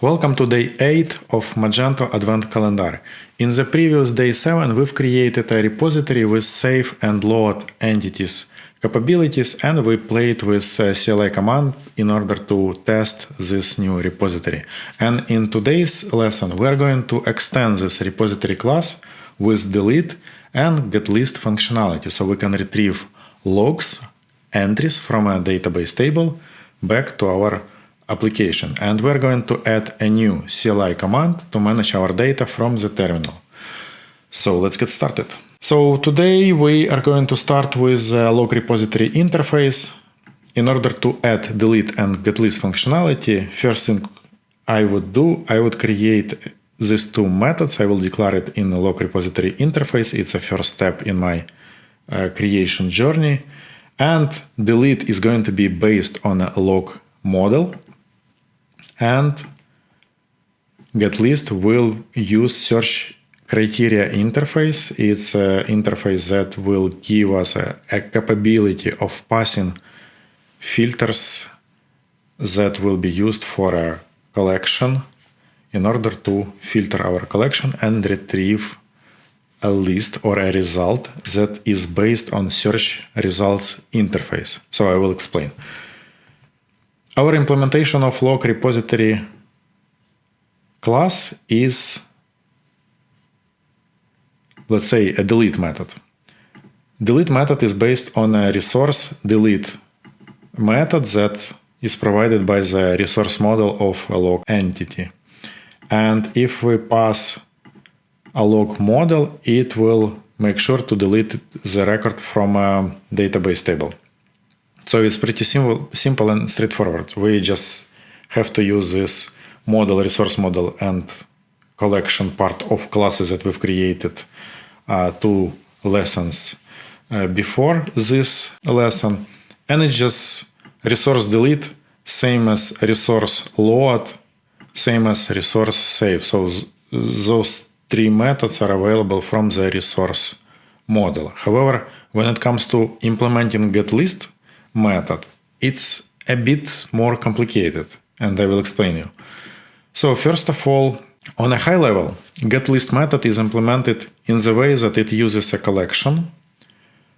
Welcome to day 8 of Magento Advent Calendar. In the previous day 7, we've created a repository with save and load entities capabilities, and we played with CLI command in order to test this new repository. And in today's lesson, we are going to extend this repository class with delete and getList functionality, so we can retrieve logs, entries from a database table back to our application. And we're going to add a new CLI command to manage our data from the terminal. So let's get started. So today we are going to start with a log repository interface. In order to add delete and getList functionality, first thing I would do, I would create these two methods. I will declare it in the log repository interface. It's a first step in my creation journey. And delete is going to be based on a log model. And getList will use search criteria interface. It's an interface that will give us a capability of passing filters that will be used for a collection in order to filter our collection and retrieve a list or a result that is based on search results interface. So I will explain. Our implementation of log repository class is, let's say, a delete method. Delete method is based on a resource delete method that is provided by the resource model of a log entity. And if we pass a log model, it will make sure to delete the record from a database table. So it's pretty simple and straightforward. We just have to use this model, resource model, and collection part of classes that we've created two lessons before this lesson. And it's just resource delete, same as resource load, same as resource save. So those three methods are available from the resource model. However, when it comes to implementing getList method, it's a bit more complicated, and I will explain you. So first of all, on a high level, getList method is implemented in the way that it uses a collection.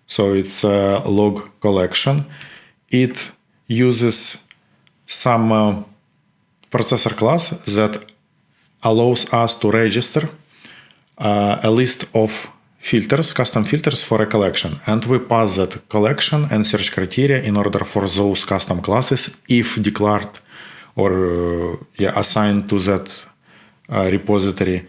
So it's a log collection. It uses some processor class that allows us to register a list of filters, custom filters for a collection. And we pass that collection and search criteria in order for those custom classes, if declared or assigned to that repository.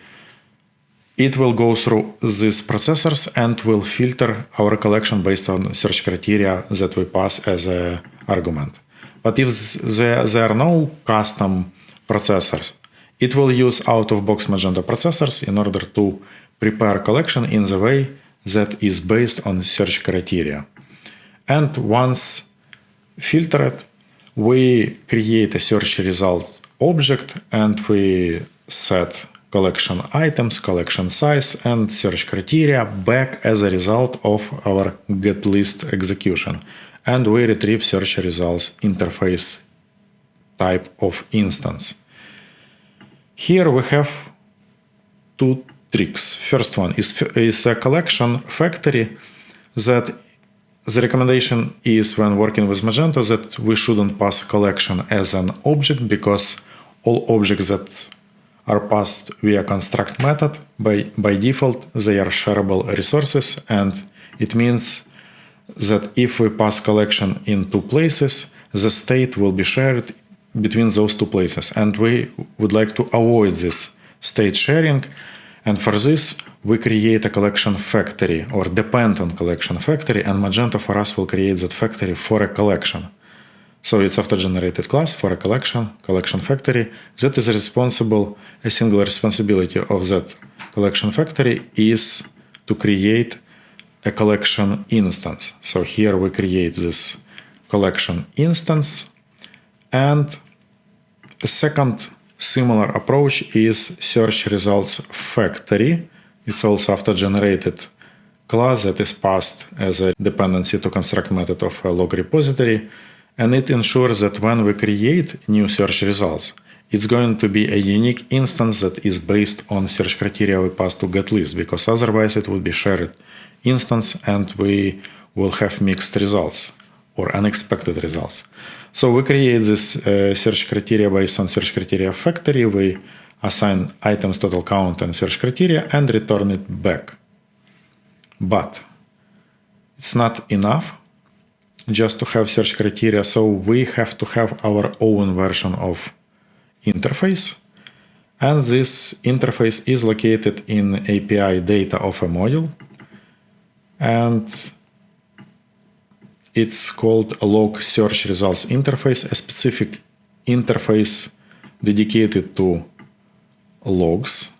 It will go through these processors and will filter our collection based on search criteria that we pass as an argument. But if there are no custom processors, it will use out-of-box Magento processors in order to prepare collection in the way that is based on search criteria. And once filtered, we create a search result object and we set collection items, collection size, and search criteria back as a result of our getList execution. And we retrieve search results interface type of instance. Here we have two tricks. First one is a collection factory that the recommendation is when working with Magento that we shouldn't pass collection as an object, because all objects that are passed via construct method, by default, they are shareable resources, and it means that if we pass collection in two places, the state will be shared between those two places. And we would like to avoid this state sharing. And for this, we create a collection factory or depend on collection factory, and Magento for us will create that factory for a collection. So it's after-generated class for a collection factory that is responsible. A single responsibility of that collection factory is to create a collection instance. So here we create this collection instance. And a second similar approach is search results factory. It's also after-generated class that is passed as a dependency to construct method of a log repository. And it ensures that when we create new search results, it's going to be a unique instance that is based on search criteria we pass to getList, because otherwise it would be shared instance and we will have mixed results or unexpected results. So we create this search criteria based on search criteria factory. We assign items total count and search criteria and return it back. But it's not enough just to have search criteria, so we have to have our own version of interface. And this interface is located in API data of a module. And it's called a log search results interface, a specific interface dedicated to logs,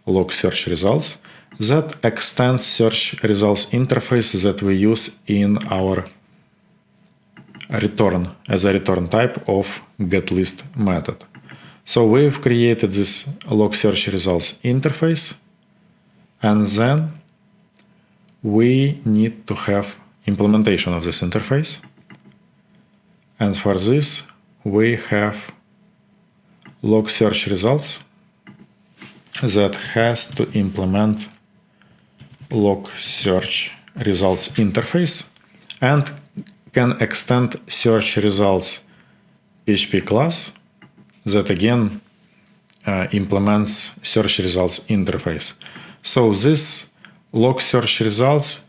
log search results, that extends search results interface that we use in our return as a return type of getList method. So we've created this log search results interface, and then we need to have implementation of this interface. And for this, we have log search results that has to implement log search results interface and can extend search results PHP class that again implements search results interface. So this log search results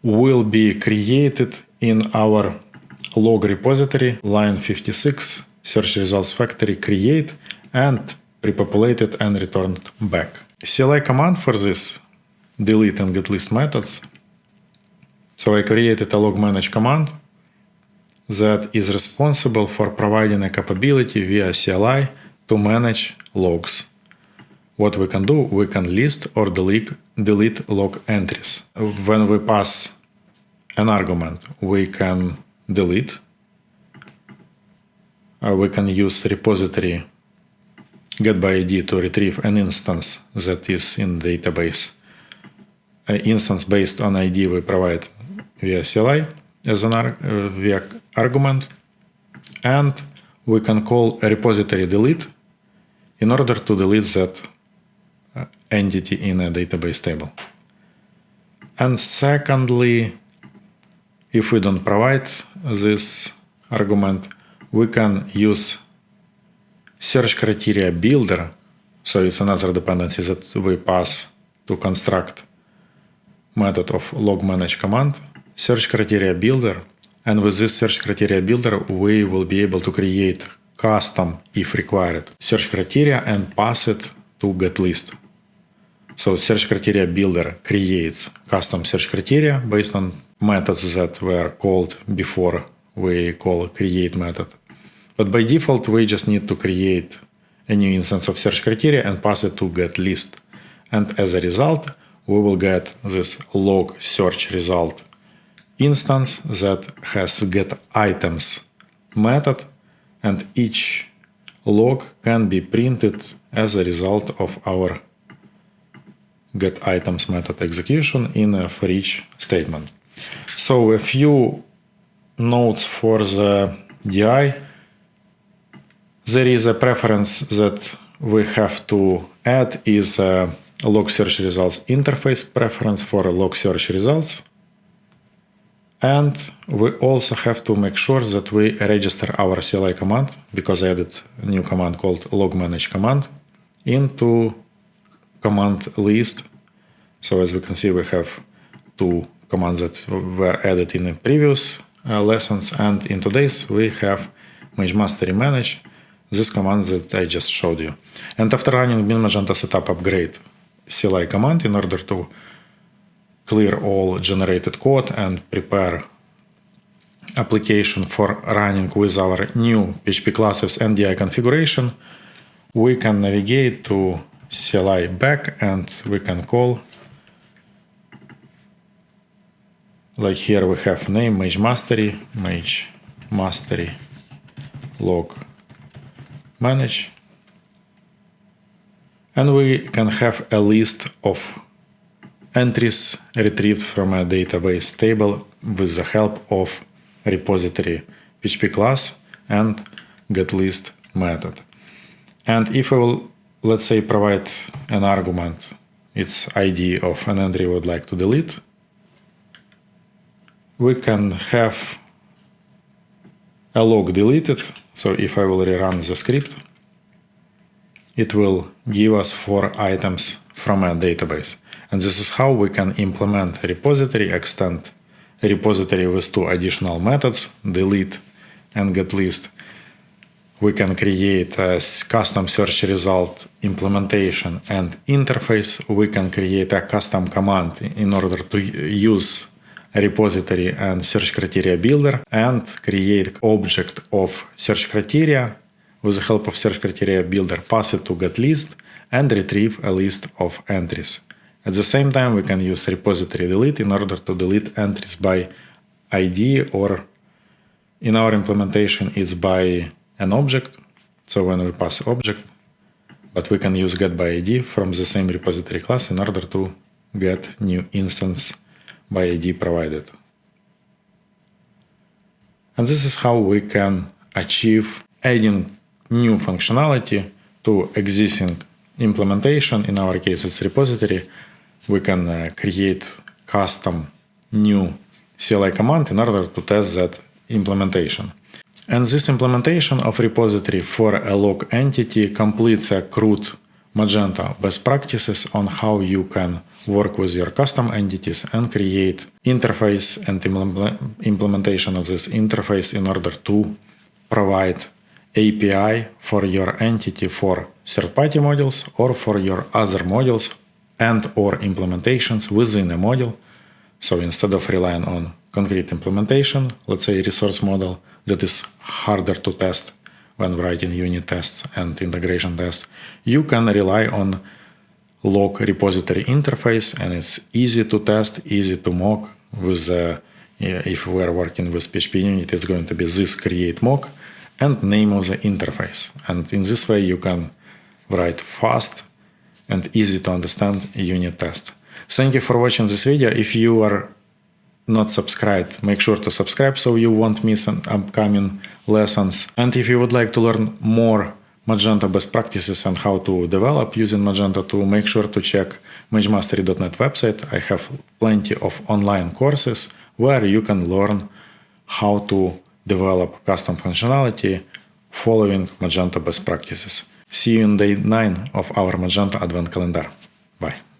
will be created in our log repository, line 56, search results factory create, and prepopulated and returned back. CLI command for this delete and getList methods. So I created a log manage command that is responsible for providing a capability via CLI to manage logs. What we can do, we can list or delete log entries. When we pass an argument, we can delete. We can use repository getById to retrieve an instance that is in database. An instance based on ID we provide via CLI as an via argument, and we can call a repository delete in order to delete that entity in a database table. And secondly, if we don't provide this argument, we can use search criteria builder. So it's another dependency that we pass to construct method of log manage command, search criteria builder. And with this search criteria builder, we will be able to create custom, if required, search criteria and pass it to getList. So search criteria builder creates custom search criteria based on methods that were called before we call create method. But by default, we just need to create a new instance of search criteria and pass it to getList. And as a result, we will get this log search result instance that has getItems method, and each log can be printed as a result of our getItems method execution in a for each statement. So a few notes for the DI. There is a preference that we have to add is a log search results interface preference for log search results. And we also have to make sure that we register our CLI command, because I added a new command called log manage command into command list. So as we can see, we have two commands that were added in the previous lessons, and in today's we have Magento manage, this command that I just showed you. And after running bin Magento setup upgrade CLI command in order to clear all generated code and prepare application for running with our new PHP classes and DI configuration, we can navigate to CLI back and we can call, like here we have name Magemastery log manage, and we can have a list of entries retrieved from a database table with the help of repository PHP class and getList method. And if we will, let's say, provide an argument, its ID of an entry we would like to delete, we can have a log deleted. So if I will rerun the script, it will give us 4 items from a database. And this is how we can implement a repository, extend a repository with 2 additional methods, delete and getList. We can create a custom search result implementation and interface. We can create a custom command in order to use a repository and search criteria builder, and create object of search criteria with the help of search criteria builder, pass it to getList, and retrieve a list of entries. At the same time, we can use repository delete in order to delete entries by ID, or in our implementation it's by an object. So when we pass object, but we can use get by ID from the same repository class in order to get new instance by ID provided. And this is how we can achieve adding new functionality to existing implementation. In our case, it's repository. We can create custom new CLI command in order to test that implementation. And this implementation of repository for a log entity completes a crude Magento best practices on how you can work with your custom entities and create interface and implementation of this interface in order to provide API for your entity for third-party modules or for your other modules and or implementations within a module. So instead of relying on concrete implementation, let's say resource model that is harder to test when writing unit tests and integration tests, you can rely on log repository interface, and it's easy to test, easy to mock. With if we are working with PHP unit, it's going to be this create mock and name of the interface. And in this way, you can write fast and easy to understand unit test. Thank you for watching this video. If you are not subscribed, make sure to subscribe so you won't miss an upcoming lessons. And if you would like to learn more Magento best practices and how to develop using Magento 2, make sure to check magemastery.net website. I have plenty of online courses where you can learn how to develop custom functionality following Magento best practices. See you in day 9 of our Magento Advent Calendar. Bye.